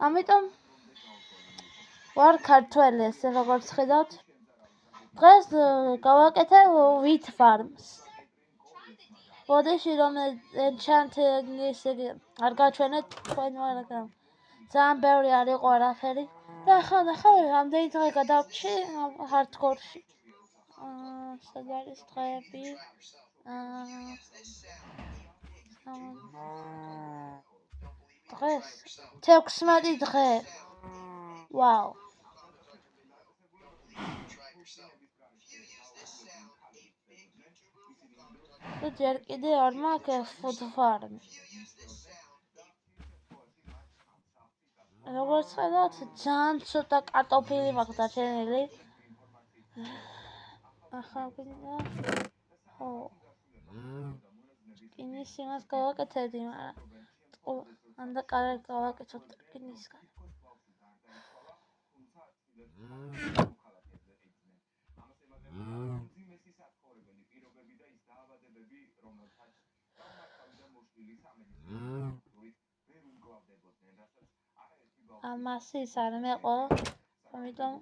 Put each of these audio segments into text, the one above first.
ამიტომ ვარ ქართველი, ესე როგორც ხედავთ. დღეს გავაკეთებ wheat farms. ბოდიში რომ enchant-ის არ გაჩვენეთ თქვენ, მაგრამ ძალიან ბევრი არ იყო არაფერი. და ახლა რამდენი დღე გადავჭი hardcore-ში. სად არის დღეები? დღეს 16 დღე. ვაუ. ჯერ კიდე არ მაქვს food farm. როგორც ხედავთ, ძალიან ცოტა კარტოფილი მაქვს დარჩენილი. ახლა გვინდა რკინის იმას გავაკეთებდი, მაგრამ ანდა კარგად გავაკეთოთ რკინისგან. ამასის არ მეყო, ამიტომ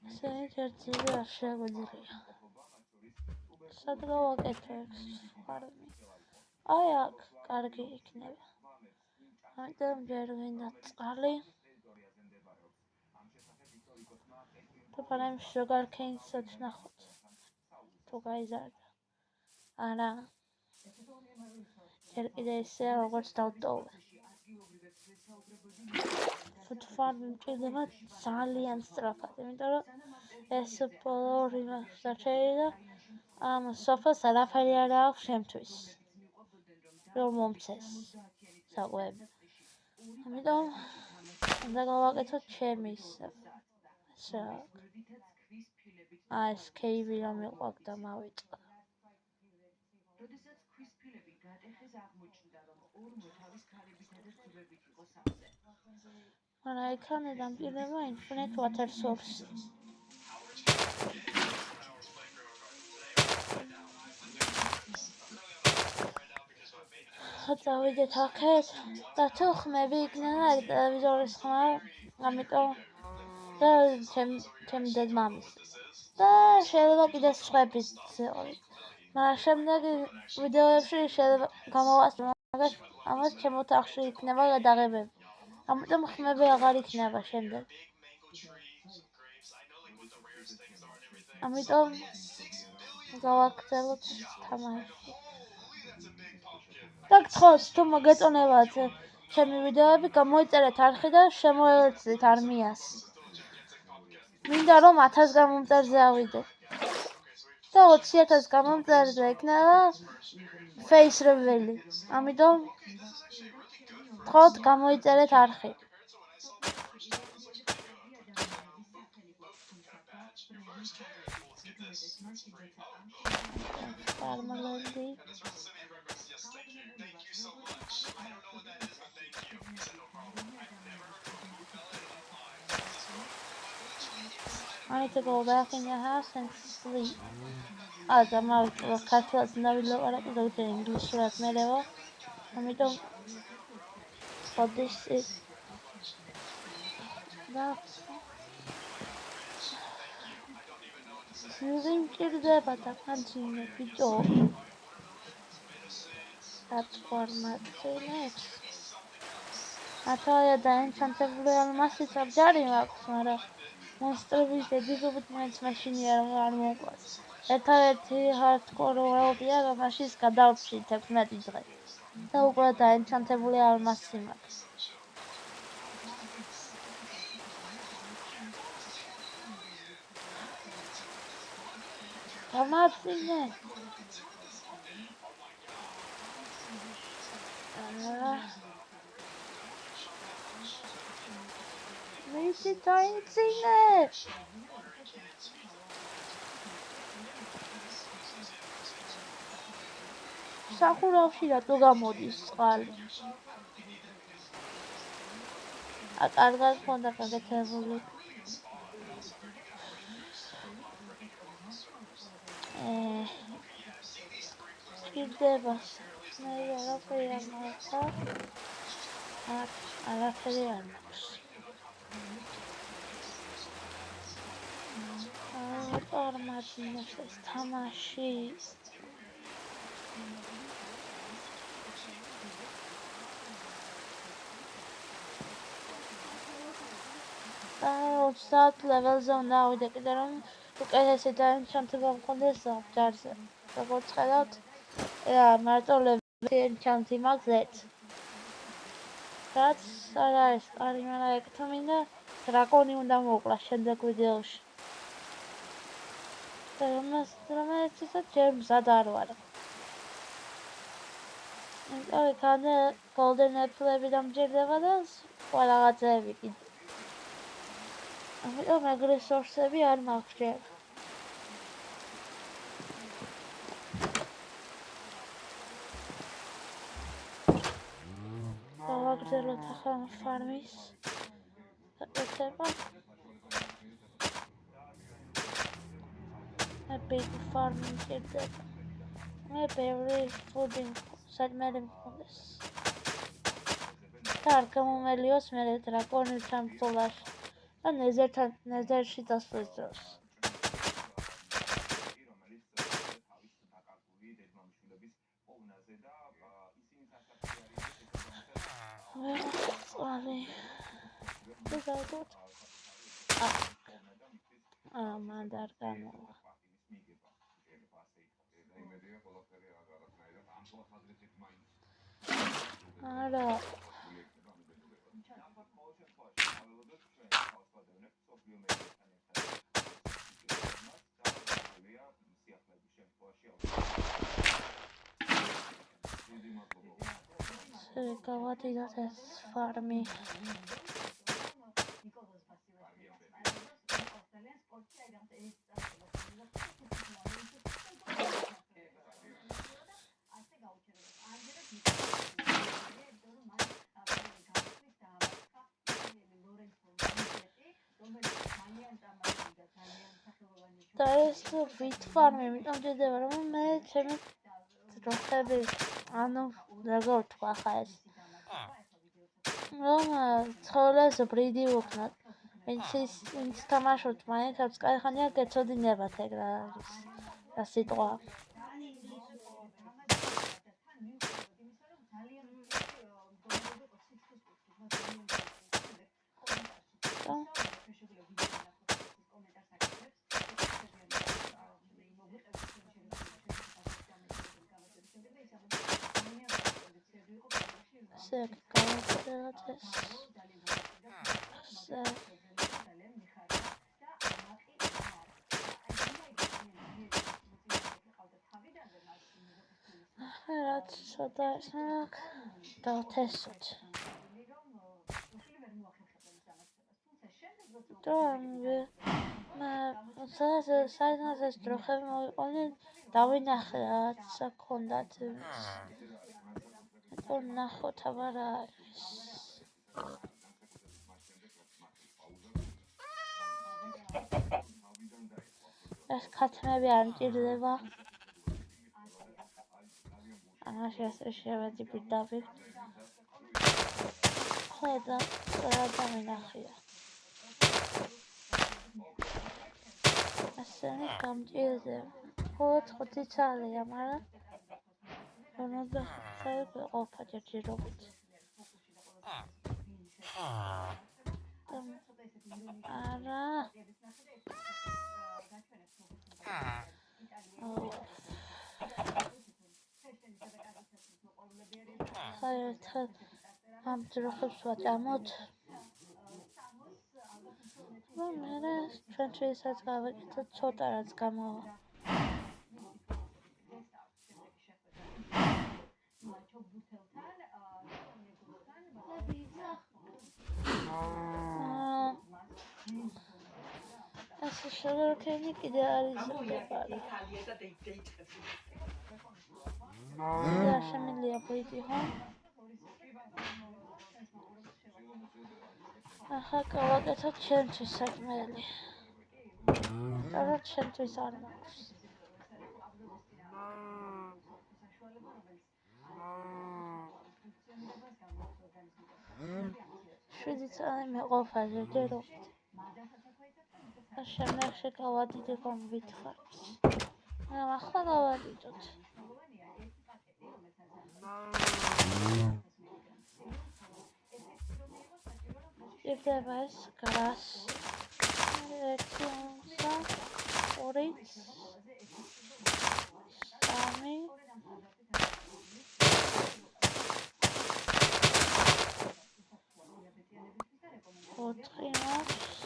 ესენი ჯერჯერობით არ შეგვიძლია. სად გავაკეთებ ფარმი? აი აქ კარგი იქნება. ამიტომ ჯერ ვინდა წყალი. თუმცა sugar cane-საც ნახოთ. თუ გაიზარდა. არა. ჯერ კიდე ისე როგორც დავტოვე. food farm მჭირდება ძალიან სწრაფად, იმიტომ რომ ეს բոլორი მაქვს დარჩენილი და ამ სოფელს არაფერი არ აქვს შემთვის. რომ მომცეს საკვები. ამიტომ უნდა გავაკეთოთ ჩემი ესე. ეს კეივი რომ იყო და მავიწყდა. არა, იქნებოდა მჭირდება infinite water source. წავიდეთ აქეთ და თუ ხმები იქნება ტელევიზორის ხმა, ამიტომ და ჩემი დედმამის. და შეიძლება კიდე სხვებიც იყოს. მაგრამ შემდეგი ვიდეოებში შეიძლება გამოვასწრო, მაგას ამას ჩემ ოთახში იქნება გადაღებები. ამიტომ ხმები აღარ იქნება შემდეგ. ამიტომ გავაგრძელოთ თამაში. და გთხოვთ, თუ მოგეწონებათ ჩემი ვიდეოები, გამოიწერეთ არხი და შემოევერცხლით არმიას. მინდა რომ 1000 გამომწერზე ავიდე. და 20000 გამომწერზე იქნება face reveal-ი. ამიტომ გთხოვთ, გამოიწერეთ არხი. Farmland-ი. I need to go back in your house and sleep. I'm out of Catholic and I will go to English as well. ამიტომ what this is. That's using მჭირდება და კანცინე ბიჭო. That's format next. ათაა და ენჩანტებული ალმასიც არ ჯარი მაქვს, მაგრამ მონსტრების დებიგობით მაინც მაშინი არ მოყვარს. ერთადერთი hardcore world-ია, რომელშიც გადავჭი 16 დღე. და უკვე დაენჩანტებული ალმასი მაქვს. გამაცინე. მისი დაინცინე. სახურავში რატო გამოდის წყალი? კარგად ხონდა გაკეთებული. სკიდებას მე არაფერი არ მართა. არაფერი არ მაქვს. არ მარჯინებს ეს თამაში. და 30 level-ზე უნდა ავიდე კიდე რომ უკეთესი დაენჩანტება მქონდეს ჯარზე. როგორც ხედავთ, მარტო level-ი ენჩანტი მაქვს. რაც არ არის კარგი, მაგრამ ეგ თუ მინდა დრაკონი უნდა მოვკლა შემდეგ ვიდეოში. და რომელიც ისე ჯერ მზად არ ვარ. იმიტომ იქამდე golden apple-ები დამჭირდება და სხვა რაღაცები კიდე. ამიტომ ეგ რესურსები არ მაქვს ჯერ. გავაგრძელოთ ახლა ფარმის გაკეთება. მე baby farming მჭირდება. მე ბევრი ფუდი საჭმელი მქონდეს. და არ გამომელიოს მე დრაკონის ჩამწოლაში. და ნეზერში დასვლის დროს. ვეღარ დავდოთ. მან არ გამოვა. არა. გავადიდოთ ეს ფარმი. და ეს ვით ფარმი, იმიტომ მჭირდება რომ მე ჩემი ძროხები, ანუ როგორ თქვა ხა ეს. რომ ცხოველებს ბრიდი ვუქნათ. ვინც თამაშობთ Minecraft-ს, კაიხანია გეცოდინებათ ეგ რა არის. რა სიტყვა. Sick, გავაგრძელოთ ეს. რაც ცოტა დავთესოთ. საიდანაც ეს დროხები მოვიყვანე, დავინახე რაც აქ ჰქონდათ. ნახოთ აბა რა არის. ეს ქათმები არ მჭირდება. ამაში ასე შევედი პირდაპირ. ხედა რა დავინახია. ასენი გამჭირდება. 4 ცალია, მაგრამ უნდა ხელი ყოფა ჯერჯერობით. არა. ხაერთხელ ამ ძროხებს ვაჭამოთ. და მე ჩვენთვისაც გავაკეთოთ ცოტა რაც გამოვა. ეს შეგერქენი კიდე არის ზრდები. და შემიძლია ბრიდი ხო? ახლა გავაკეთოთ ჩემთვის საჭმელი. არა ჩემთვის არ მაქვს. შვიდი წელი მეყოფა ჯერჯერობით. შემდეგში გავადიდი კომპიუტერს. ახლა გავადიდოთ. ირდება ეს გრას. ერთი უნდა, ორი, სამი, ოთხი მაქვს.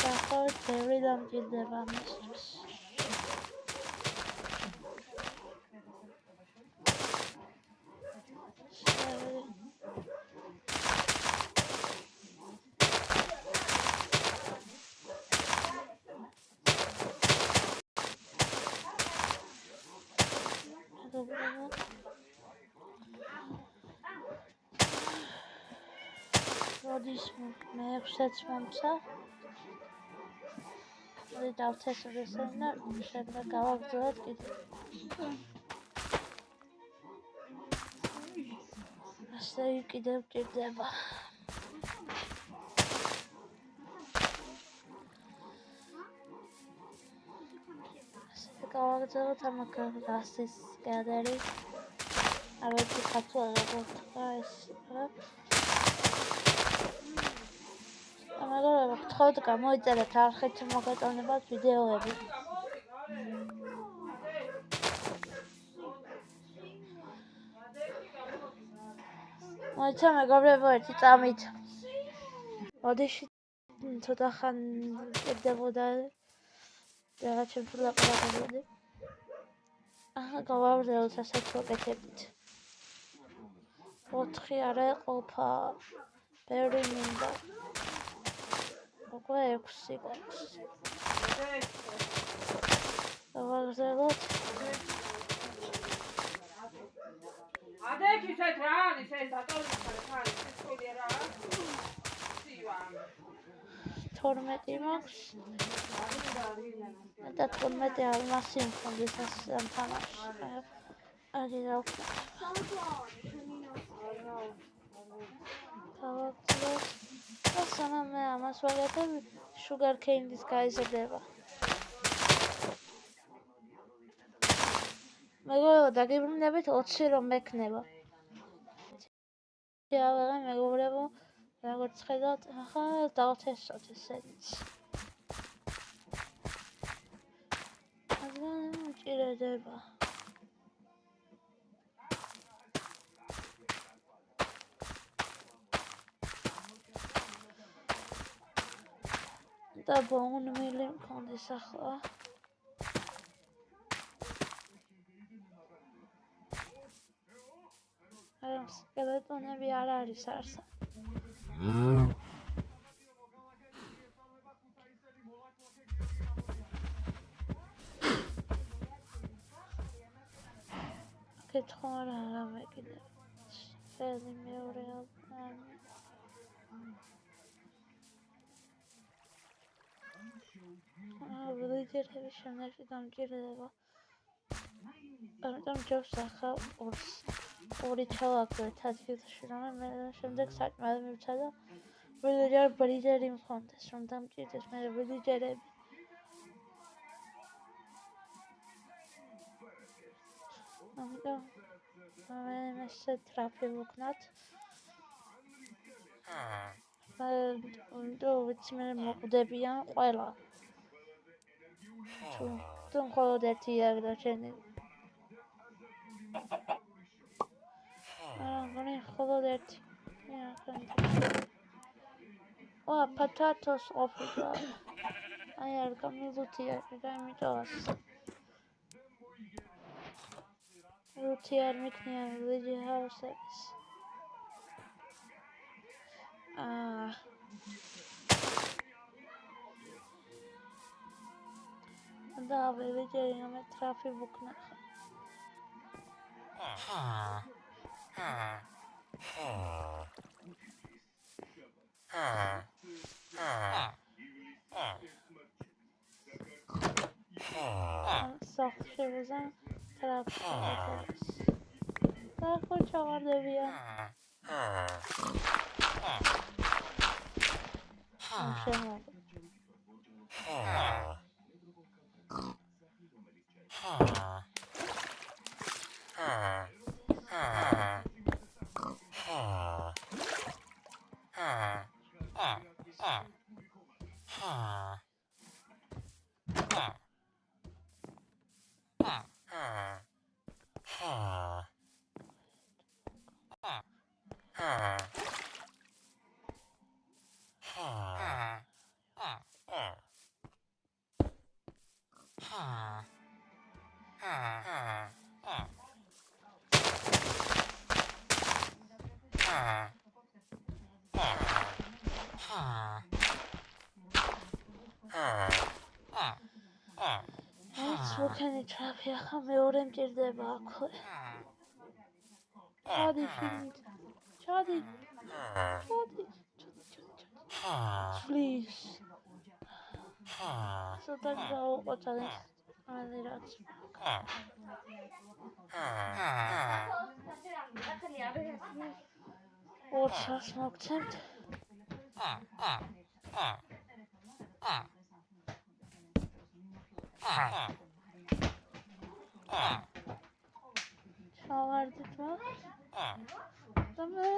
დაახლოებით ბევრი დამჭირდება ამისთვის. როდის მეექვსეც მომცა. დავთესოთ ესენი და შემდეგ გავაგრძელოთ კიდე. ასე კიდევ ჭირდება. გავაგრძელოთ ამ გასის გადერი. ავეცი ქართულად როგორ თქვა ეს. ამაგორება გთხოვთ გამოიწერეთ არხით მოგატანებათ ვიდეოები. მოიცა მეგობრებო ერთი წამით. ოდიში ცოტა ხან ჭირდებოდა და ჩემთვის ლაპარაკობდი. ახლა გავაგრძელოთ ასეთ მოკეთებით. 4 არა ყოფა. ბევრი მინდა. უკვე 6 გვაქვს. გავაგრძელოთ. ადექი ისეთ რა არის ეს დატოვებული ხარ ეს სკოლია რა? სივან. 12 მაქვს. და 12 ალმასი მქონდეს ამ თამაშში. აი დავხო. გავაგრძელოთ. და სანამ მე ამას ვაკეთებ, sugar cane-ის გაიზრდება. მეგობრებო, დაგიბრუნდებით 20 რომ მექნება. მეგობრებო, როგორც ხედავთ, ახლა დავთესოთ ესეც. მაგრამ ჭირდება. და bone meal მქონდეს ახლა. არა, სკელეტონები არ არის არსა. კითხვა არა მეკიდე. ფელი მეორე ვიდეოები შემდეგში დამჭირდება. ამიტომ ჯობს ახლა ორი ჩავაგდოთ ადგილში, რომ მე შემდეგ საჭმელი მივცა და ვიდეოჯერ ბრიჯერი მქონდეს, რომ დამჭირდეს მე ვიდეოჯერები. ამიტომ მე ესე ტრაფი ვქნათ. და ვიცი მე მოკვდებიან ყველა. თუ მხოლოდ ერთი აგდა ჩენი. გონი მხოლოდ ერთი. potatoes ყოფილა. აი არ გამილუთია და იმიტომაც. რუთი არ მიქნია ვიჯი ჰაუსების. და ვიჯერი მე ტრაფი ვქნა. სახლში ვიზამ და ჩავარდებია. შემოგვი. ვულკანი ტრაფი ახლა მეორე მჭირდება აქვე. ჩადი შინ. ჩადი. Please. ცოტა გავუყოთ აი რაც. ორცას მოგცემთ. ჩავარდით მაგ. და მე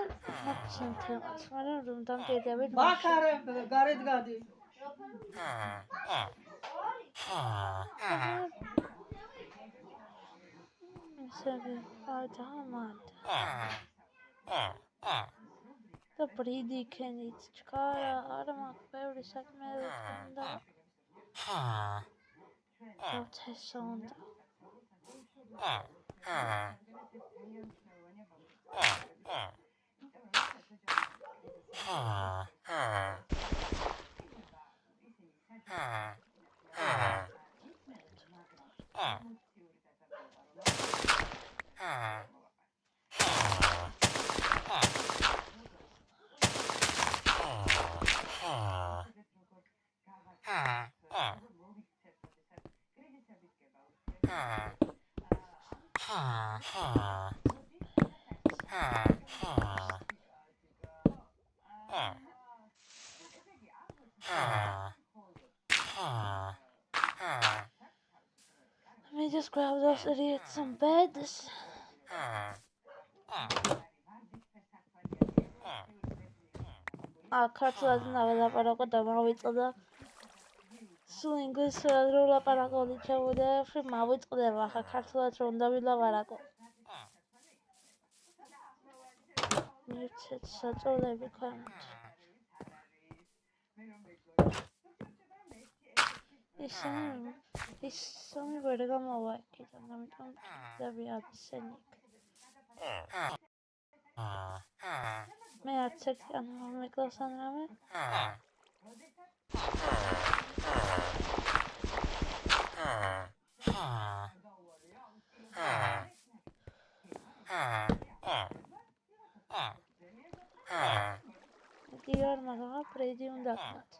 მოგცემთ ემაც, მაგრამ რომ დამჭირდებით ბაქარე გარეთ გადი. ისევ დავამანდ. და ბრიდი იქენით ჩქარა, არა მაქვს ბევრი საქმე უნდა. დავთესო უნდა. Let me just grab those idiots some beds. ქართულად ნაველაპარაკო და მოვიწყდა. სულ ინგლისურად რო ვლაპარაკობდი ჩავუდგა, მოვიწყდება ახლა ქართულად რო უნდა ვილაპარაკო. მივცეთ საწოლები ქვემოთ. ისინი ვერ გამოვა იქიდან, ამიტომ ჭირდები აცენი. მე არც ერთი ან მომეკლავს ან რამე. იგი არ მაგა პრედი უნდა ქნათ.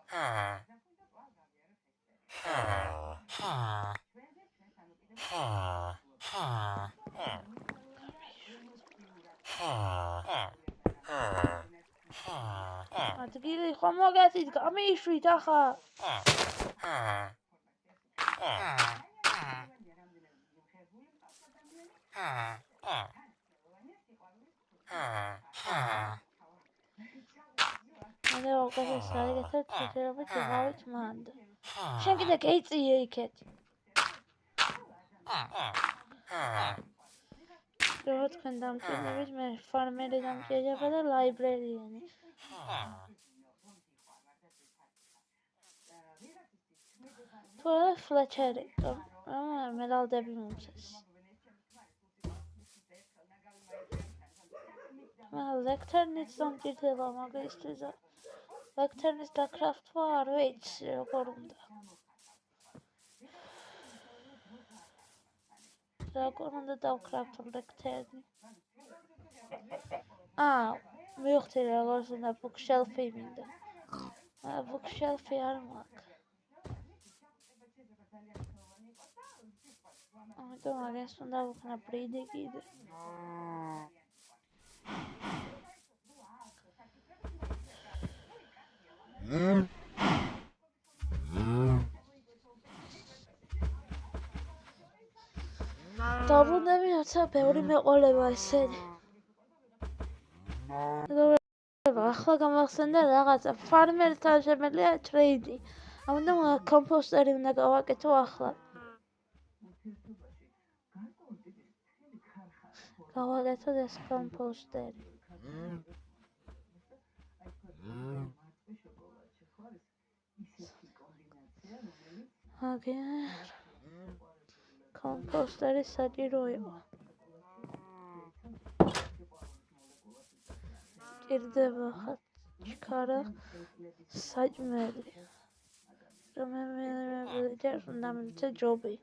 ადგილი ხომ მოგეცით, გამიშვით ახლა. მე როგორც საერთოდ შეიძლება დავით მანდ. შენ კიდე გეიწიე იქეთ. რო თქვენ დამჭირდებით, მე ფარმერი დამჭირდება და ლაიბრერიენი. თუ ფლეჩერი, მედალდები მომცეს. ლექტერნიც დამჭირდება მაგისტრის და ლექტერნის დაკრაფტვა არ ვიცი როგორ უნდა. როგორ უნდა დავკრაფტო ლექტერნი. მივხვდი როგორ უნდა ბუქშელფი მინდა. ბუქშელფი არ მაქვს. ამიტომ აგენს უნდა ვუხნა ბრიდი კიდე. დაბრუნდები, როცა ბევრი მეყოლება ესენი. ახლა გამახსენდა რაღაცა ფარმერთან შემიძლია ტრეიდი. ამიტომ კომპოსტერი უნდა გავაკეთო ახლა. გავაკეთოთ ეს კომპოსტერი. აგერ კომპოსტერი საჭირო იყო. ჭირდება ჩქარა საჭმელი. რომელმეჯერ უნდა მივცე ჯობი.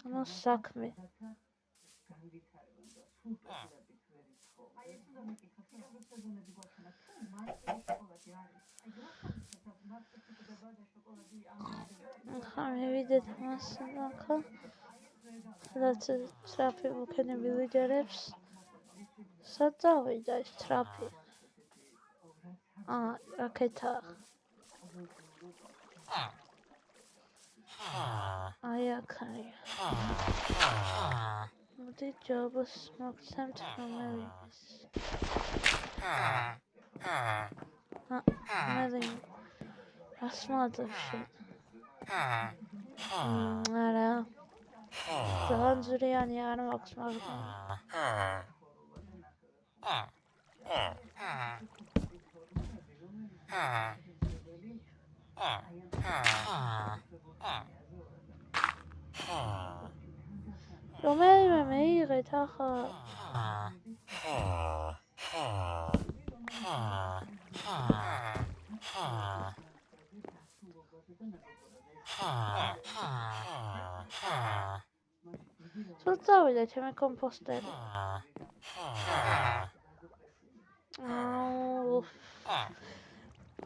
ანუ საქმე. ახლა მივიდეთ მასთან ახლა. სადაც ტრაფი ვუქენე ვილეჯერებს. სად წავიდა ეს ტრაფი? რაკეთა. აი აქაა. მოდი ჯობს მოგცემთ რომელიც. მე ასმადაში. არა. ძალიან ზრიანი არ მაქვს მაგრამ. რომელიმე მეიღეთ ახლა. სულ წავიდა ჩემი კომპოსტერი.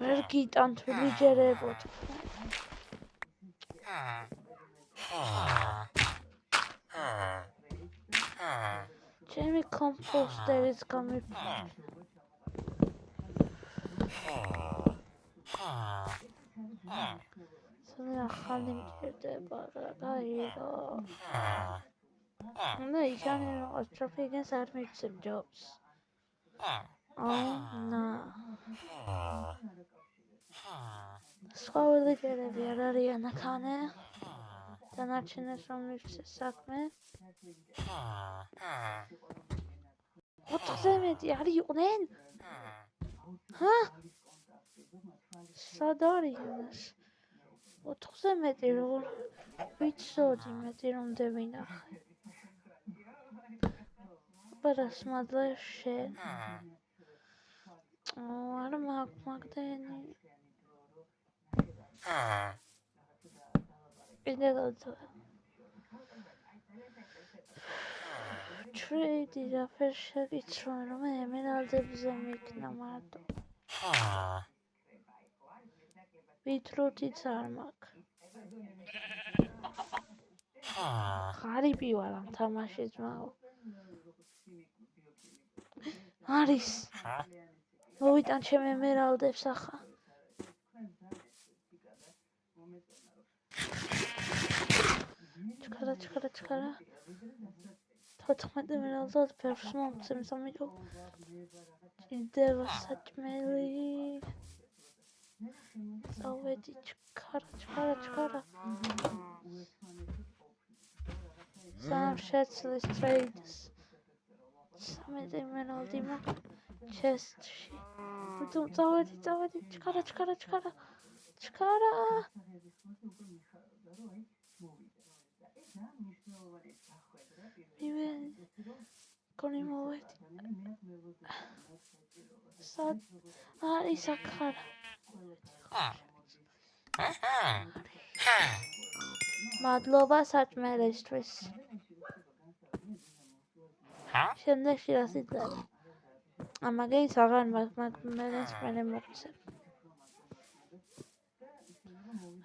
ვერ გიტანთ ვილიჯერებოთ. ჩემი კომპოსტერის გამიფრინდა. სულ ახალი მჭირდება რა გაიგო. უნდა ისანი რაღაც ტროფიგენს არ მივცემ ჯობს. ნა. სხვა ვილიჯერები არ არიან აქანე. დანარჩენებს რომ მივცე საქმე. 4-ზე მეტი არ იყვნენ? სად არის? 4-ზე მეტი როგორ ვიცოდი მეტი რომ დავინახე. პარას მადლე შენ. არ მაგდენი. კიდე გავწევ. ტრეიდი რა ფერ შეგიცროა რომ ემერალდებზე მიქნა მარტო. ბიტრუთიც არ მაქვს. ღარიბი ვარ ამ თამაშის ძმაო. არის. მოვიტან ჩემ ემერალდებს ახლა. ჩქარა. 14 ემერალდად ფერს მომცემს ამიტომ ჭირდება საჭმელი. წავედი ჩქარა. სამ შეცვლის ტრეიდს. 13 ემერალდი მაქვს ჩესტში. თუმცა წავედი ჩქარა. კონი მოვედი. სად არის აქარ? მადლობა საჭმელისთვის. შემდეგში რას იძლევა? ამაგეის აღარ მაქვს, მაგრამ მე მოგცემ.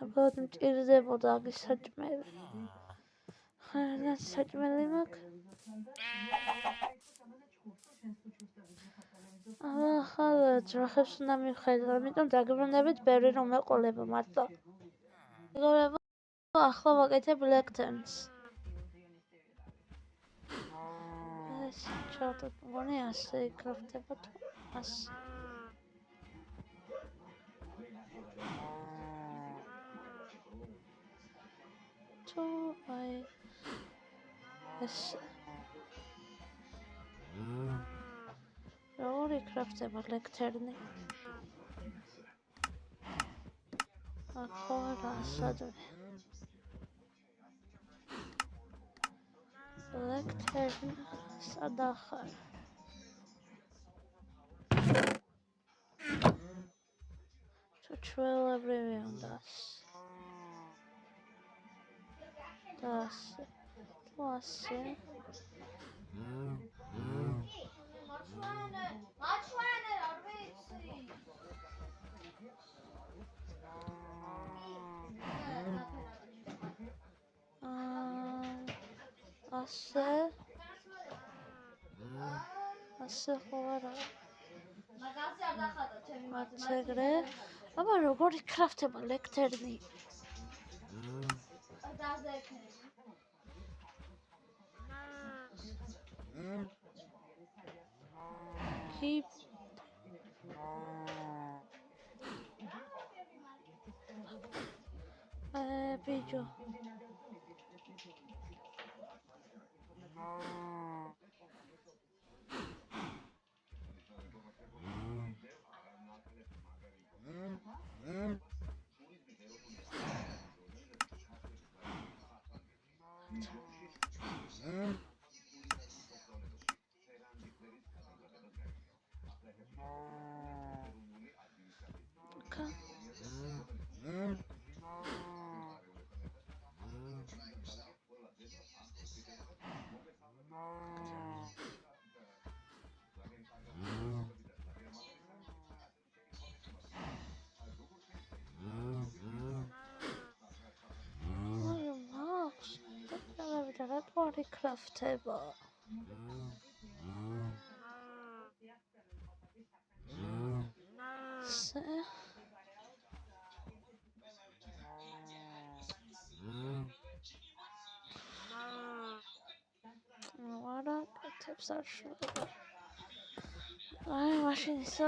უბრალოდ მჭირდებოდა აგის საჭმელი. ხან საჭმელი მაქვს? ახალ ძროხებს უნდა მივხედავ, ამიტომ დაგებრუნდებით ბევრი რომ მეყოლებო მართლა. მეგობრებო, ახლა ვაკეთებ ლექტენს. ეს ჩავთოთ მგონი ასე იკრაფტება თუ ასე. თუ აი ეს როგორ იკრაფტება ლექტერნი? ახლა სადმე ლექტერნი სადახარ თუ ჩვეულებრივი უნდა და ასე თუ ასე მაჩვენე არ ვიცი ასე ხო არა მაგაზე არ დახატა ჩემი მაცეგრე აბა როგორ იკრაფტება ლექტერნი დაზე ექნება keep bijo crafteable აი მაშინ ისე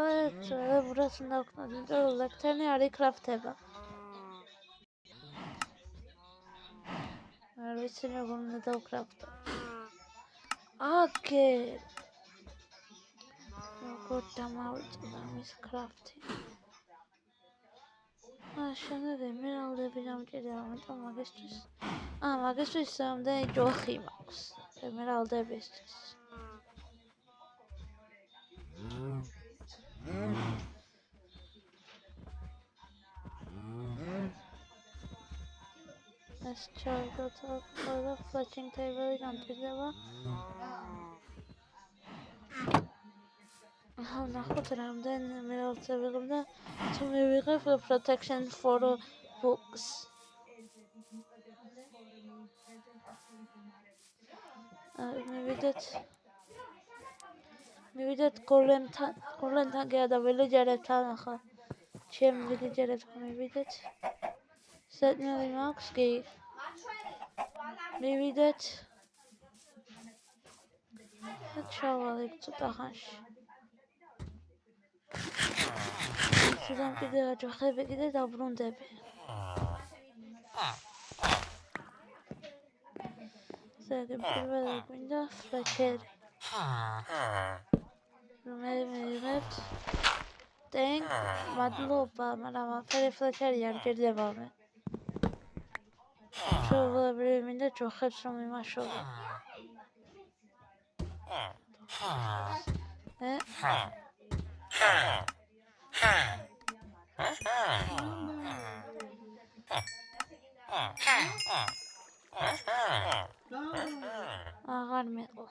ბრას უნდა ვქნათ იმიტომ რომ ლექტერნი არ იკრაფტება არ ვიცი როგორ უნდა დავკრაფტო აგერ როგორ დამავიწყდა მის კრაფტი შემდეგ ემერალდები დამჭირდება მაგრამ მაგისთვის რამდენი ჯოხი მაქვს ემერალდებისთვის ეს ჩავდოთ ყველა fletching table-ი დამჭირდება ნახოთ რამდენ ემერალდს ვიღებ და თუ მივიღებ protection for books მივიდეთ გოლემთან და ვილიჯერებთან ახლა ჩემ ვილიჯერებთან მივიდეთ საჭმელი მაქვს კი მივიდეთ ჩავალებ ცოტა ხანში სულ კიდე ჯოხები კიდე დაბრუნდები პირველი გვინდა ფლეჩერი მივიღებთ ტენკ მადლობა მაგრამაფერი ფლეჩერი არ მჭირდება მე ჩვეულებრივი მინდა ჯოხებს რომ იმაშოვო აღარ მეყო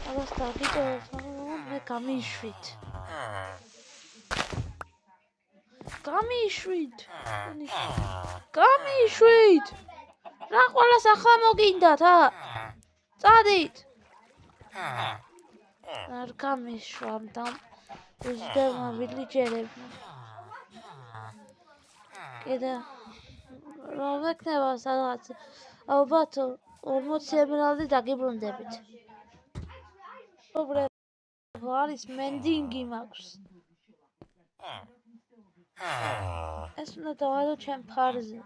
Აბას დაგიწერეთ, მე გამიშვით. Გამიშვით! რა ყველას ახლა მოგინდათ, წადით! არ გამიშვამ და უზდევმა ვილიჯერებმა. კიდე რომ ექნება სადღაც ალბათ 40 ემერალდი დაგიბრუნდებით. უბრალოდ არის მენდინგი მაქვს. ეს უნდა დავადო ჩემ ფარზე.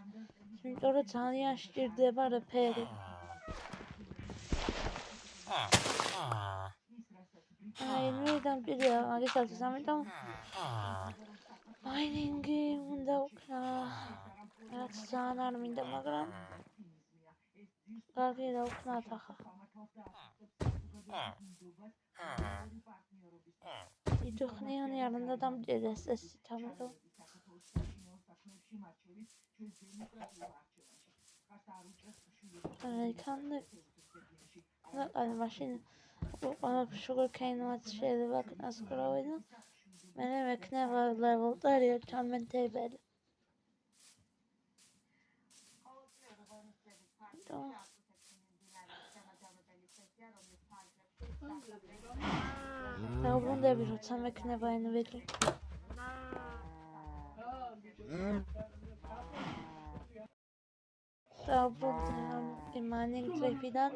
იმიტომ რომ ძალიან სჭირდება რეფერი. მერიდან კიდეა მაგისათვის, ამიტომ მაინინგი უნდა ვქნა. რაც ძალიან არ მინდა, მაგრამ კარგია დავქნათ ახლა. დიდხნიანი არ უნდა დამჭირდეს წესით, ამიტომ აი მაშინ sugar cane-වත් შეიძლება ქნას კრავი და მე მექნება level 3 ჩამენტებელი. დაუბრუნდები როცა მექნება NVIDIA. დაუბრუნდი mining trip-იდან.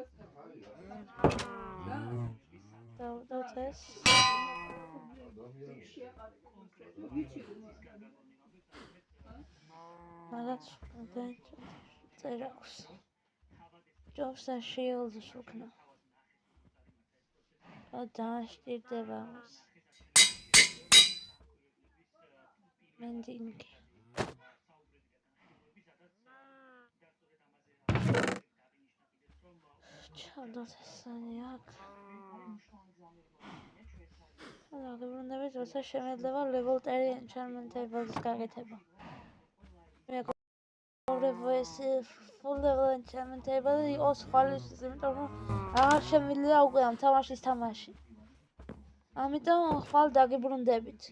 დავდოთ ეს. მაგაც წერაქვს. ჯობს და shield-ს ვქნა. დააშტირდება ამას. მენდინგი. ჩავდოთ ესენი აქ. დაგიბრუნდებით, როცა შემეძლება level 3 enchantment-ების გაკეთება. full level enchantment-ები იყოს ხვალისთვის, იმიტომ რომ აღარ შემიძლია უკვე ამ თამაშის თამაში. ამიტომ ხვალ დაგიბრუნდებით.